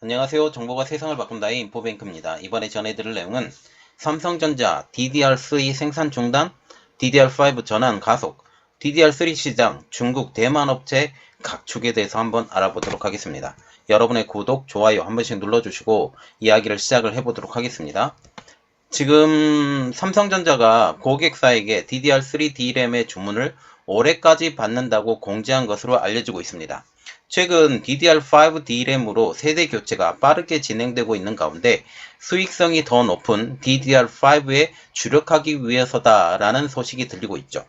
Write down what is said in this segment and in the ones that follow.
안녕하세요. 정보가 세상을 바꾼다의 인포뱅크입니다. 이번에 전해드릴 내용은 삼성전자 DDR3 생산 중단, DDR5 전환 가속, DDR3 시장, 중국 대만 업체 각축에 대해서 한번 알아보도록 하겠습니다. 여러분의 구독, 좋아요 한 번씩 눌러주시고 이야기를 시작을 해보도록 하겠습니다. 지금 삼성전자가 고객사에게 DDR3 D램의 주문을 올해까지 받는다고 공지한 것으로 알려지고 있습니다. 최근 DDR5 D램으로 세대 교체가 빠르게 진행되고 있는 가운데 수익성이 더 높은 DDR5에 주력하기 위해서다라는 소식이 들리고 있죠.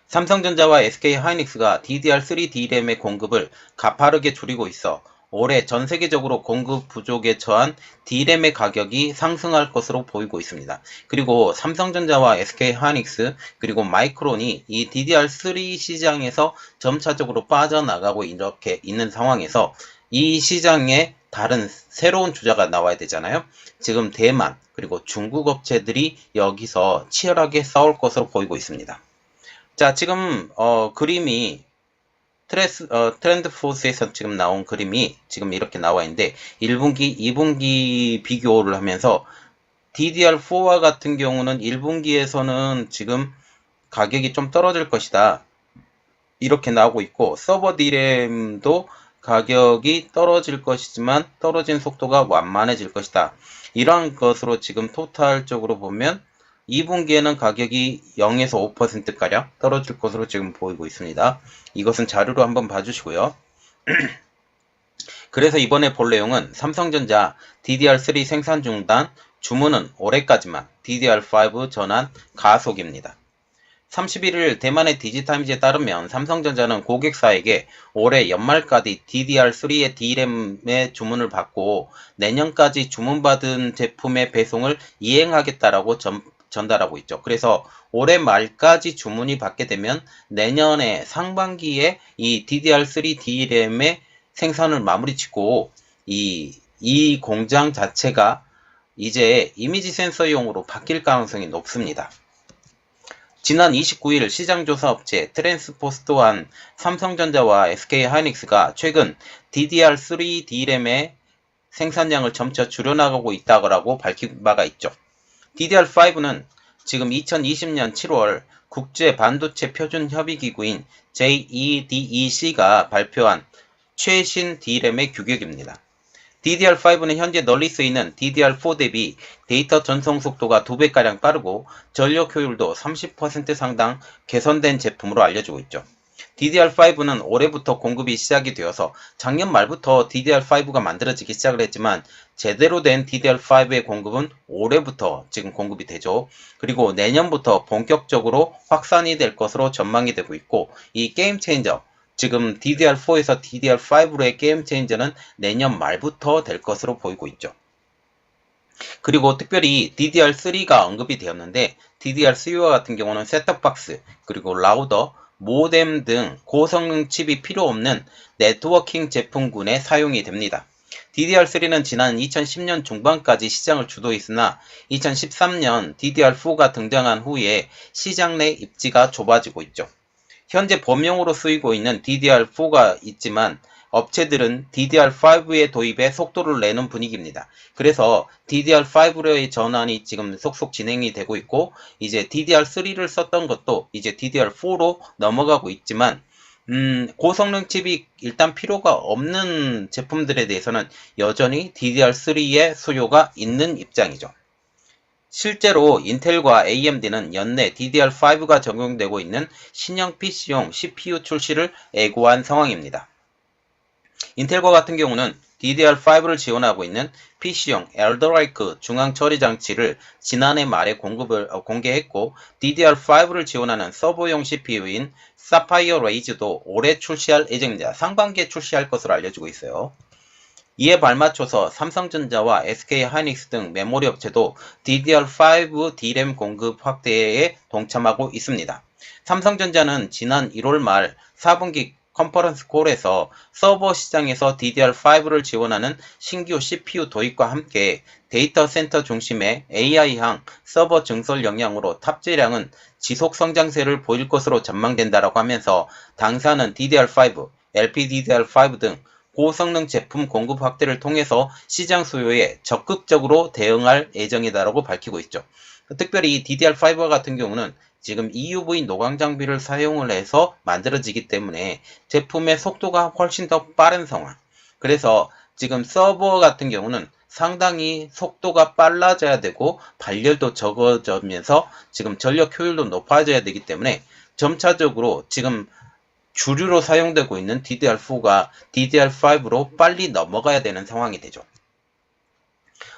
삼성전자와 SK하이닉스가 DDR3 D램의 공급을 가파르게 줄이고 있어 올해 전 세계적으로 공급 부족에 처한 D램의 가격이 상승할 것으로 보이고 있습니다. 그리고 삼성전자와 SK하이닉스 그리고 마이크론이 이 DDR3 시장에서 점차적으로 빠져나가고 이렇게 있는 상황에서 이 시장에 다른 새로운 주자가 나와야 되잖아요. 지금 대만 그리고 중국 업체들이 여기서 치열하게 싸울 것으로 보이고 있습니다. 자, 지금 그림이 트렌드 포스에서 지금 나온 그림이 지금 이렇게 나와 있는데 1분기, 2분기 비교를 하면서 DDR4와 같은 경우는 1분기에서는 지금 가격이 좀 떨어질 것이다. 이렇게 나오고 있고 서버 D램도 가격이 떨어질 것이지만 떨어진 속도가 완만해질 것이다. 이러한 것으로 지금 토탈적으로 보면 2분기에는 가격이 0에서 5%가량 떨어질 것으로 지금 보이고 있습니다. 이것은 자료로 한번 봐주시고요. 그래서 이번에 볼 내용은 삼성전자 DDR3 생산 중단, 주문은 올해까지만, DDR5 전환 가속입니다. 31일 대만의 디지타임즈에 따르면 삼성전자는 고객사에게 올해 연말까지 DDR3의 D램의 주문을 받고 내년까지 주문받은 제품의 배송을 이행하겠다라고 전달하고 있죠. 그래서 올해 말까지 주문이 받게 되면 내년에 상반기에 이 DDR3 D램의 생산을 마무리 짓고 이 공장 자체가 이제 이미지 센서용으로 바뀔 가능성이 높습니다. 지난 29일 시장조사 업체 트랜스포스 또한 삼성전자와 SK하이닉스가 최근 DDR3 D램의 생산량을 점차 줄여나가고 있다고 밝힌 바가 있죠. DDR5는 지금 2020년 7월 국제반도체 표준협의기구인 JEDEC가 발표한 최신 D램의 규격입니다. DDR5는 현재 널리 쓰이는 DDR4 대비 데이터 전송 속도가 2배가량 빠르고 전력 효율도 30% 상당 개선된 제품으로 알려지고 있죠. DDR5는 올해부터 공급이 시작이 되어서 작년 말부터 DDR5가 만들어지기 시작을 했지만 제대로 된 DDR5의 공급은 올해부터 지금 공급이 되죠. 그리고 내년부터 본격적으로 확산이 될 것으로 전망이 되고 있고 이 게임 체인저 지금 DDR4에서 DDR5로의 게임 체인저는 내년 말부터 될 것으로 보이고 있죠. 그리고 특별히 DDR3가 언급이 되었는데 DDR3와 같은 경우는 셋톱박스, 그리고 라우더, 모뎀 등 고성능 칩이 필요 없는 네트워킹 제품군에 사용이 됩니다. DDR3는 지난 2010년 중반까지 시장을 주도했으나 2013년 DDR4가 등장한 후에 시장 내 입지가 좁아지고 있죠. 현재 범용으로 쓰이고 있는 DDR4가 있지만 업체들은 DDR5의 도입에 속도를 내는 분위기입니다. 그래서 DDR5로의 전환이 지금 속속 진행이 되고 있고 이제 DDR3를 썼던 것도 이제 DDR4로 넘어가고 있지만 고성능 칩이 일단 필요가 없는 제품들에 대해서는 여전히 DDR3의 수요가 있는 입장이죠. 실제로 인텔과 AMD는 연내 DDR5가 적용되고 있는 신형 PC용 CPU 출시를 예고한 상황입니다. 인텔과 같은 경우는 DDR5를 지원하고 있는 PC용 엘더라이크 중앙 처리 장치를 지난해 말에 공개했고 DDR5를 지원하는 서버용 CPU인 사파이어 레이즈도 올해 출시할 예정입니다. 상반기에 출시할 것으로 알려지고 있어요. 이에 발맞춰서 삼성전자와 SK하이닉스 등 메모리 업체도 DDR5 D램 공급 확대에 동참하고 있습니다. 삼성전자는 지난 1월 말 4분기 컨퍼런스 콜에서 서버 시장에서 DDR5를 지원하는 신규 CPU 도입과 함께 데이터 센터 중심의 AI향 서버 증설 역량으로 탑재량은 지속 성장세를 보일 것으로 전망된다라고 하면서 당사는 DDR5, LPDDR5 등 고성능 제품 공급 확대를 통해서 시장 수요에 적극적으로 대응할 예정이다라고 밝히고 있죠. 특별히 DDR5 같은 경우는 지금 EUV 노광 장비를 사용을 해서 만들어지기 때문에 제품의 속도가 훨씬 더 빠른 상황. 그래서 지금 서버 같은 경우는 상당히 속도가 빨라져야 되고 발열도 적어지면서 지금 전력 효율도 높아져야 되기 때문에 점차적으로 지금 주류로 사용되고 있는 DDR4가 DDR5로 빨리 넘어가야 되는 상황이 되죠.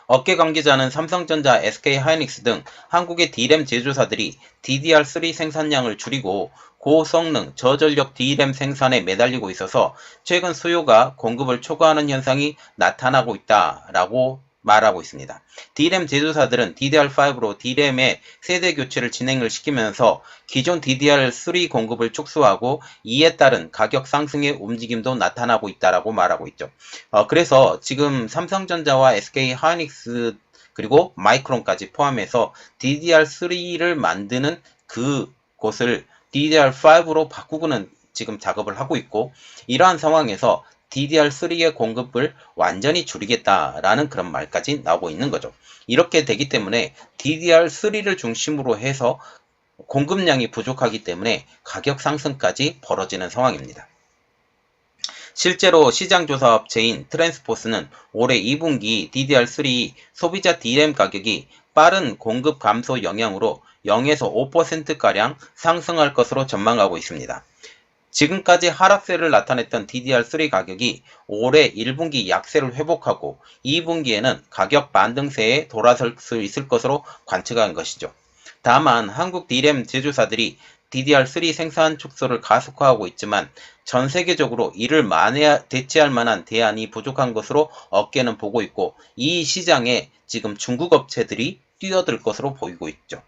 업계 관계자는 삼성전자, SK하이닉스 등 한국의 D램 제조사들이 DDR3 생산량을 줄이고 고성능, 저전력 D램 생산에 매달리고 있어서 최근 수요가 공급을 초과하는 현상이 나타나고 있다라고 말하고 있습니다. D램 제조사들은 DDR5로 D램의 세대 교체를 진행을 시키면서 기존 DDR3 공급을 축소하고 이에 따른 가격 상승의 움직임도 나타나고 있다라고 말하고 있죠. 그래서 지금 삼성전자와 SK하이닉스 그리고 마이크론까지 포함해서 DDR3를 만드는 그곳을 DDR5로 바꾸고는 지금 작업을 하고 있고, 이러한 상황에서 DDR3의 공급을 완전히 줄이겠다라는 그런 말까지 나오고 있는 거죠. 이렇게 되기 때문에 DDR3를 중심으로 해서 공급량이 부족하기 때문에 가격 상승까지 벌어지는 상황입니다. 실제로 시장조사 업체인 트랜스포스는 올해 2분기 DDR3 소비자 D램 가격이 빠른 공급 감소 영향으로 0에서 5%가량 상승할 것으로 전망하고 있습니다. 지금까지 하락세를 나타냈던 DDR3 가격이 올해 1분기 약세를 회복하고 2분기에는 가격 반등세에 돌아설 수 있을 것으로 관측한 것이죠. 다만 한국 D램 제조사들이 DDR3 생산 축소를 가속화하고 있지만 전 세계적으로 이를 대체할 만한 대안이 부족한 것으로 업계는 보고 있고, 이 시장에 지금 중국 업체들이 뛰어들 것으로 보이고 있죠.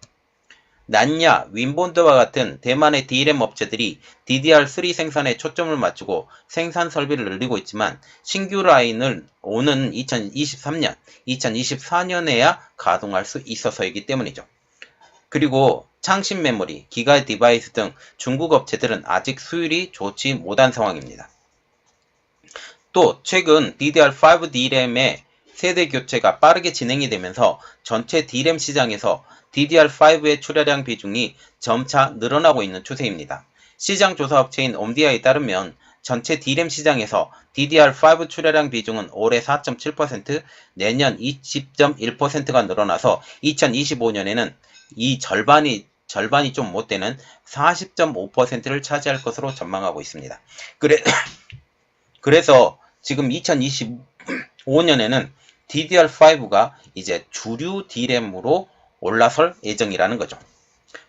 난야, 윈본드와 같은 대만의 D램 업체들이 DDR3 생산에 초점을 맞추고 생산 설비를 늘리고 있지만 신규 라인을 오는 2023년, 2024년에야 가동할 수 있어서이기 때문이죠. 그리고 창신 메모리, 기가 디바이스 등 중국 업체들은 아직 수율이 좋지 못한 상황입니다. 또 최근 DDR5 D램의 세대 교체가 빠르게 진행이 되면서 전체 D램 시장에서 DDR5의 출하량 비중이 점차 늘어나고 있는 추세입니다. 시장 조사 업체인 옴디아에 따르면 전체 D램 시장에서 DDR5 출하량 비중은 올해 4.7%, 내년 20.1%가 늘어나서 2025년에는 이 절반이 좀 못 되는 40.5%를 차지할 것으로 전망하고 있습니다. 그래서 지금 2025년에는 DDR5가 이제 주류 D램으로 올라설 예정이라는 거죠.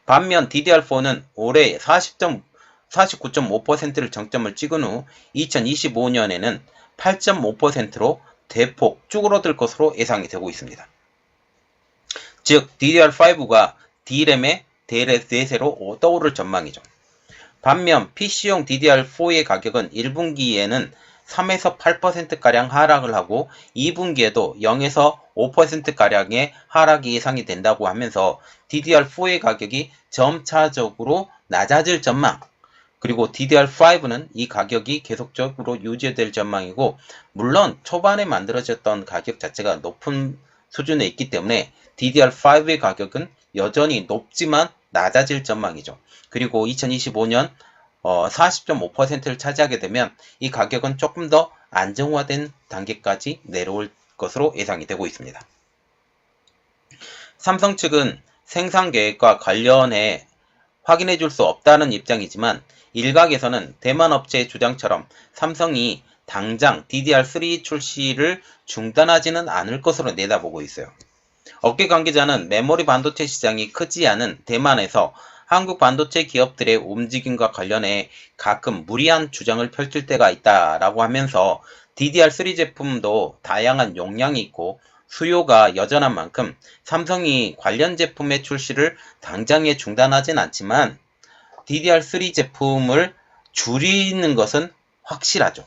반면 DDR4는 올해 49.5%를 정점을 찍은 후 2025년에는 8.5%로 대폭 쭈그러들 것으로 예상이 되고 있습니다. 즉 DDR5가 D램의 대세로 떠오를 전망이죠. 반면 PC용 DDR4의 가격은 1분기에는 3에서 8%가량 하락을 하고 2분기에도 0에서 5%가량의 하락이 예상이 된다고 하면서 DDR4의 가격이 점차적으로 낮아질 전망, 그리고 DDR5는 이 가격이 계속적으로 유지될 전망이고, 물론 초반에 만들어졌던 가격 자체가 높은 수준에 있기 때문에 DDR5의 가격은 여전히 높지만 낮아질 전망이죠. 그리고 2025년 40.5%를 차지하게 되면 이 가격은 조금 더 안정화된 단계까지 내려올 것으로 예상이 되고 있습니다. 삼성 측은 생산 계획과 관련해 확인해 줄 수 없다는 입장이지만, 일각에서는 대만 업체의 주장처럼 삼성이 당장 DDR3 출시를 중단하지는 않을 것으로 내다보고 있어요. 업계 관계자는 메모리 반도체 시장이 크지 않은 대만에서 한국 반도체 기업들의 움직임과 관련해 가끔 무리한 주장을 펼칠 때가 있다라고 하면서 DDR3 제품도 다양한 용량이 있고 수요가 여전한 만큼 삼성이 관련 제품의 출시를 당장에 중단하진 않지만 DDR3 제품을 줄이는 것은 확실하죠.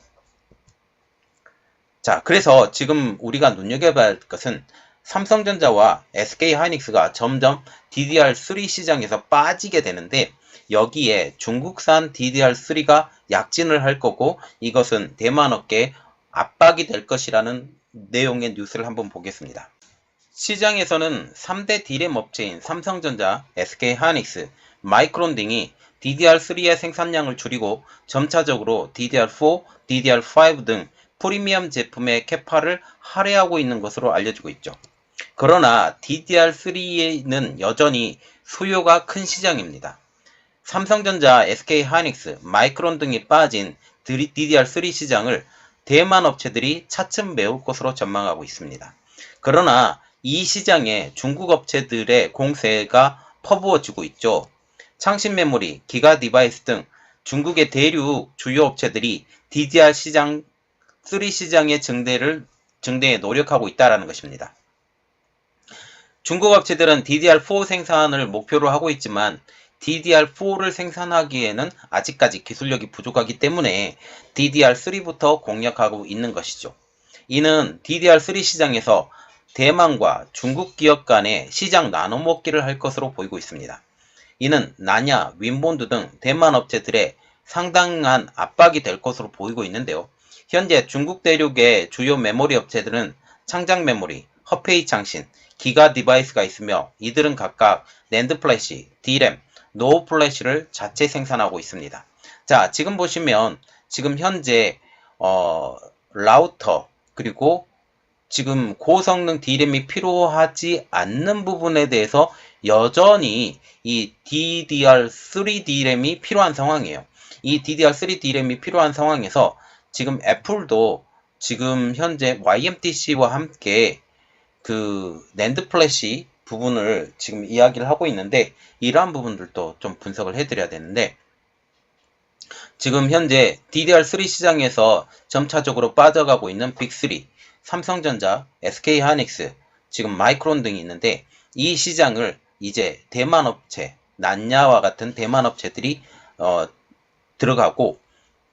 자, 그래서 지금 우리가 눈여겨봐야 할 것은 삼성전자와 SK하이닉스가 점점 DDR3 시장에서 빠지게 되는데, 여기에 중국산 DDR3가 약진을 할 거고, 이것은 대만 업계에 압박이 될 것이라는 내용의 뉴스를 한번 보겠습니다. 시장에서는 3대 D램 업체인 삼성전자, SK하이닉스, 마이크론 등이 DDR3의 생산량을 줄이고 점차적으로 DDR4, DDR5 등 프리미엄 제품의 캐파를 할애하고 있는 것으로 알려지고 있죠. 그러나 DDR3는 여전히 수요가 큰 시장입니다. 삼성전자, SK하이닉스, 마이크론 등이 빠진 DDR3 시장을 대만 업체들이 차츰 메울 것으로 전망하고 있습니다. 그러나 이 시장에 중국 업체들의 공세가 퍼부어지고 있죠. 창신 메모리, 기가 디바이스 등 중국의 대륙 주요 업체들이 DDR 시장, 3 시장의 증대에 노력하고 있다는 것입니다. 중국 업체들은 DDR4 생산을 목표로 하고 있지만 DDR4를 생산하기에는 아직까지 기술력이 부족하기 때문에 DDR3부터 공략하고 있는 것이죠. 이는 DDR3 시장에서 대만과 중국 기업 간의 시장 나눠먹기를 할 것으로 보이고 있습니다. 이는 나냐, 윈본드 등 대만 업체들의 상당한 압박이 될 것으로 보이고 있는데요. 현재 중국 대륙의 주요 메모리 업체들은 창장 메모리, 허페이 창신, 기가 디바이스가 있으며 이들은 각각 낸드 플래시, D램, 노후 플래시를 자체 생산하고 있습니다. 자, 지금 보시면 지금 현재 라우터 그리고 지금 고성능 D램이 필요하지 않는 부분에 대해서 여전히 이 DDR3 D램이 필요한 상황이에요. 이 DDR3 D램이 필요한 상황에서 지금 애플도 지금 현재 YMTC와 함께 그 낸드 플래시 부분을 지금 이야기를 하고 있는데 이러한 부분들도 좀 분석을 해드려야 되는데 지금 현재 DDR3 시장에서 점차적으로 빠져가고 있는 빅3 삼성전자, SK하이닉스, 지금 마이크론 등이 있는데 이 시장을 이제 대만 업체, 난냐와 같은 대만 업체들이 들어가고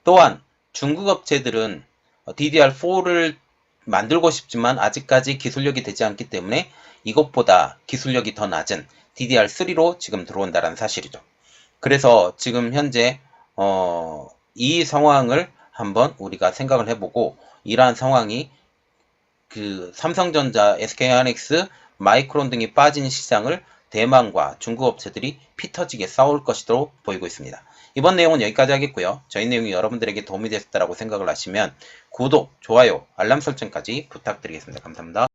또한 중국 업체들은 DDR4를 만들고 싶지만 아직까지 기술력이 되지 않기 때문에 이것보다 기술력이 더 낮은 DDR3로 지금 들어온다는 사실이죠. 그래서 지금 현재 이 상황을 한번 우리가 생각을 해보고 이러한 상황이 그 삼성전자, SK하이닉스, 마이크론 등이 빠진 시장을 대만과 중국 업체들이 피 터지게 싸울 것으로 보이고 있습니다. 이번 내용은 여기까지 하겠고요. 저희 내용이 여러분들에게 도움이 됐다고 생각을 하시면 구독, 좋아요, 알람 설정까지 부탁드리겠습니다. 감사합니다.